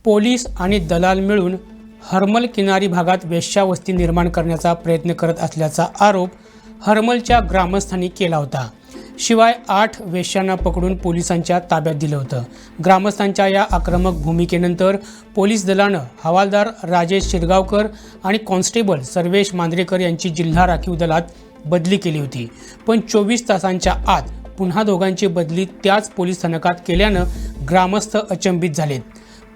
Police आणि दलाल मिळून हर्मल किनारी भागात वेश्यावस्ती निर्माण करण्याचा प्रयत्न करत असल्याचा आरोप हर्मलच्या ग्रामस्थांनी केला होता। शिवाय 8 वेश्यांना पकडून पोलिसांच्या ताब्यात दिलं होतं। ग्रामस्थांच्या या आक्रमक भूमिकेनंतर पोलीस दलानं हवालदार राजेश शिरगावकर आणि कॉन्स्टेबल सर्वेश मांद्रेकर यांची जिल्हा राखीव दलात बदली केली होती। पण 24 तासांच्या आत पुन्हा दोघांची बदली त्याच पोलीस स्थानकात केल्यानं ग्रामस्थ अचंबित झालेत।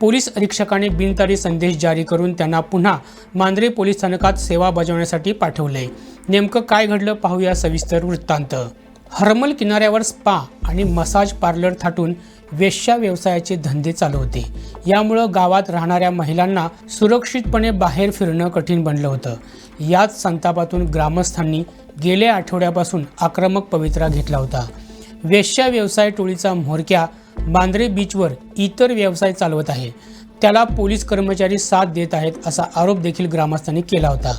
पोलीस अधीक्षकाने बिनतारी संदेश जारी करून त्यांना पुन्हा मांद्रे पोलीस स्थानकात सेवा बजावण्यासाठी पाठवले। नेमकं काय घडलं पाहूया सविस्तर वृत्तांत। हर्मल किनाऱ्यावर स्पा आणि मसाज पार्लर थाटून वेश्या व्यवसायाचे धंदे चालू होते। यामुळे गावात राहणाऱ्या महिलांना सुरक्षितपणे बाहेर फिरणं कठीण बनलं होतं। याच संतापातून ग्रामस्थांनी गेल्या आठवड्यापासून आक्रमक पवित्रा घेतला होता। वेश्या व्यवसाय टोळीचा म्होरक्या मांद्रे बीचवर इतर व्यवसाय चालवत आहे, त्याला पोलीस कर्मचारी साथ देत आहेत असा आरोप देखील ग्रामस्थांनी केला होता।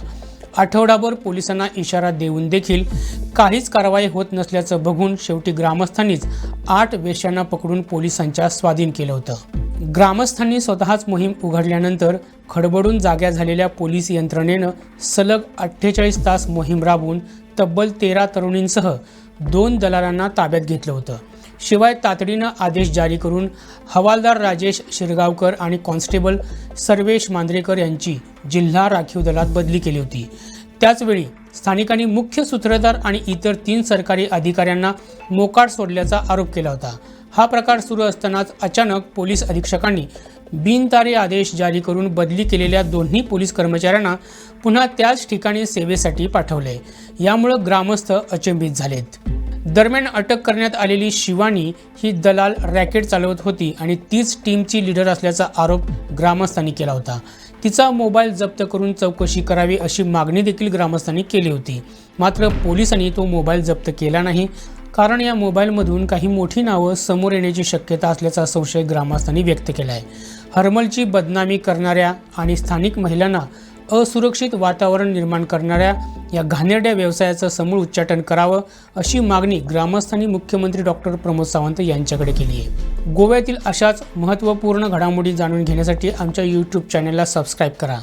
आठवडाभर पोलिसांना इशारा देऊन देखील काहीच कारवाई होत नसल्याचं बघून शेवटी ग्रामस्थांनीच 8 वेश्यांना पकडून पोलिसांच्या स्वाधीन केलं होतं। ग्रामस्थांनी स्वतःच मोहीम उघडल्यानंतर खडबडून जाग्या झालेल्या पोलीस यंत्रणेनं सलग 48 तास मोहीम राबवून तब्बल 13 तरुणींसह 2 दलालांना ताब्यात घेतलं होतं। शिवाय तातडीनं आदेश जारी करून हवालदार राजेश शिरगावकर आणि कॉन्स्टेबल सर्वेश मांद्रेकर यांची जिल्हा राखीव दलात बदली केली होती। त्याचवेळी स्थानिकांनी मुख्य सूत्रधार आणि इतर 3 सरकारी अधिकाऱ्यांना मोकाट सोडल्याचा आरोप केला होता। हा प्रकार सुरू असतानाच अचानक पोलीस अधीक्षकांनी बिनतारी आदेश जारी करून बदली केलेल्या दोन्ही पोलीस कर्मचाऱ्यांना पुन्हा त्याच ठिकाणी सेवेसाठी पाठवले। यामुळे ग्रामस्थ अचंबित झालेत। दरम्यान अटक करण्यात आलेली शिवानी ही दलाल रॅकेट चालवत होती आणि तीच टीमची लीडर असल्याचा आरोप ग्रामस्थांनी केला होता। तिचा मोबाईल जप्त करून चौकशी करावी अशी मागणी देखील ग्रामस्थांनी केली होती। मात्र पोलिसांनी तो मोबाईल जप्त केला नाही, कारण या मोबाईलमधून काही मोठी नावं समोर येण्याची शक्यता असल्याचा संशय ग्रामस्थांनी व्यक्त केला आहे। हर्मलची बदनामी करणाऱ्या आणि स्थानिक महिलांना असुरक्षित वातावरण निर्माण करणाऱ्या या घाणेरड्या व्यवसायाचं समूळ उच्चाटन करावं अशी मागणी ग्रामस्थांनी मुख्यमंत्री डॉक्टर प्रमोद सावंत यांच्याकडे केली आहे। गोव्यातील अशाच महत्त्वपूर्ण घडामोडी जाणून घेण्यासाठी आमच्या YouTube चॅनलला सबस्क्राईब करा।